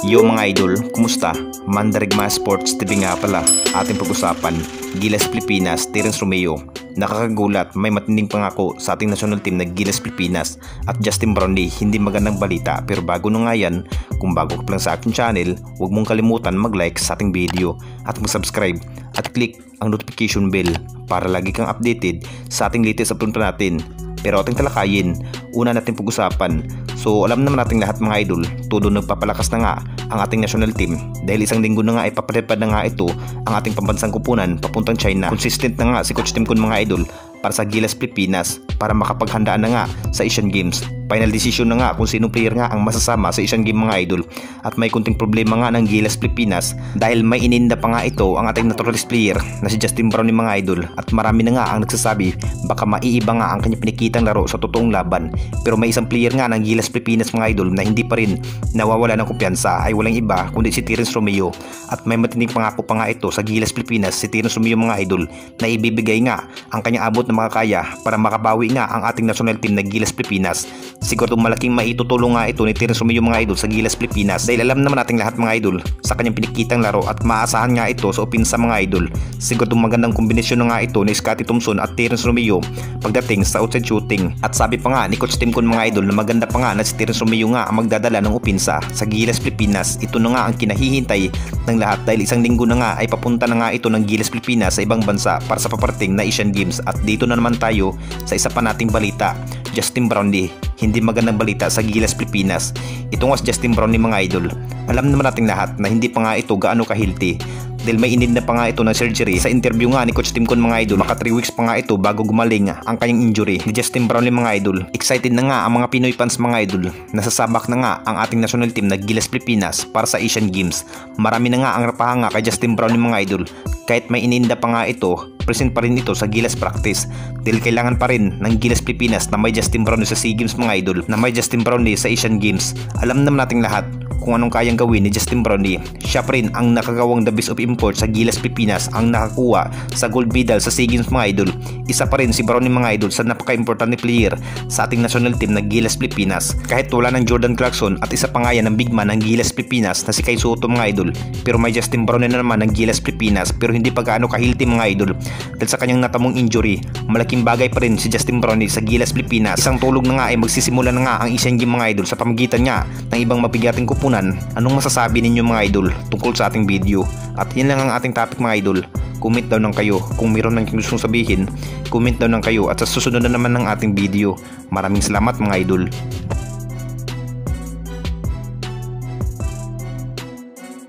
Yo mga idol, kumusta? Mandarigma Sports TV nga pala, ating pag-usapan, Gilas Pilipinas, Terence Romeo. Nakakagulat, may matinding pangako sa ating national team na Gilas Pilipinas at Justin Brownlee. Hindi magandang balita, pero bago na nga yan, kung bago ka pa lang sa aking channel, huwag mong kalimutan mag-like sa ating video at mag-subscribe at click ang notification bell para lagi kang updated sa ating latest upload pa natin. Pero ating talakayin, una natin pag-usapan. So alam naman natin lahat mga idol, todo nagpapalakas na nga ang ating national team dahil isang linggo na nga ay papalipad na nga ito ang ating pambansang kupunan papuntang China. Consistent na nga si Coach Tim Kun mga idol para sa Gilas Pilipinas para makapaghandaan na nga sa Asian Games. Final decision na nga kung sino player nga ang masasama sa Asian Games mga idol, at may kunting problema nga ng Gilas Pilipinas dahil may ininda pa nga ito ang ating naturalist player na si Justin Brownlee mga idol, at marami na nga ang nagsasabi baka maiiba nga ang kanyang pinikitang laro sa totoong laban. Pero may isang player nga ng Gilas Pilipinas mga idol na hindi pa rin nawawala ng kumpiyansa, ay walang iba kundi si Terence Romeo, at may matinding pangako pa nga ito sa Gilas Pilipinas si Terence Romeo mga idol na ibibigay nga ang kanyang abot na makakaya para makabawi nga ang ating national team na Gilas Pilipinas. Siguro malaking maitutulong nga ito ni Terence Romeo mga idol sa Gilas Pilipinas dahil alam naman nating lahat mga idol sa kanyang pinikitang laro at maasahan nga ito sa opensa mga idol. Siguro magandang kombinasyon na nga ito ni Scottie Thompson at Terence Romeo pagdating sa outside shooting. At sabi pa nga ni Coach Tim Kun mga idol na maganda pa nga na si Terence Romeo nga ang magdadala ng opensa sa Gilas Pilipinas. Ito na nga ang kinahihintay ng lahat dahil isang linggo na nga ay papunta na nga ito ng Gilas Pilipinas sa ibang bansa para sa paparating na Asian Games. At dito na naman tayo sa isa pa nating balita, Justin Brownlee. Hindi magandang balita sa Gilas Pilipinas. Ito nga si Justin Brownlee mga idol. Alam naman nating lahat na hindi pa nga ito gaano ka-healthy dahil may inid na pa nga ito ng surgery. Sa interview nga ni Coach Tim Kun mga idol, maka 3 weeks pa nga ito bago gumaling ang kanyang injury ni Justin Brownlee mga idol. Excited na nga ang mga Pinoy fans mga idol. Nasasabak na nga ang ating national team na Gilas Pilipinas para sa Asian Games. Marami na nga ang rapahanga kay Justin Brownlee mga idol. Kahit may ininda pa nga ito, present pa rin ito sa Gilas practice dahil kailangan pa rin ng Gilas Pilipinas na may Justin Brownlee sa SEA Games mga idol, na may Justin Brownlee sa Asian Games. Alam naman nating lahat kung anong kayang gawin ni Justin Brownlee. Siya pa rin ang nakagawang the best of import sa Gilas Pilipinas, ang nakakuha sa gold medal sa SEA Games mga idol. Isa pa rin si Brownlee mga idol sa napaka-importante player sa ating national team na Gilas Pilipinas. Kahit wala ng Jordan Clarkson at isa pa nga yan ng big man ng Gilas Pilipinas na si Kai Soto mga idol, pero may Justin Brownlee na naman ng Gilas Pilipinas, pero hindi pa gaano ka-healthy mga idol dahil sa kanyang natamong injury. Malaking bagay pa rin si Justin Brownlee sa Gilas Pilipinas. Isang tulog na nga ay magsisimula na nga ang Asian Games mga idol sa pamagitan nga ng ibang mabigating kupunan. Anong masasabi ninyo mga idol tungkol sa ating video? At yun lang ang ating topic mga idol. Comment daw ng kayo kung mayroon nang gustong sabihin. Comment daw ng kayo at sa susunod na naman ng ating video. Maraming salamat mga idol.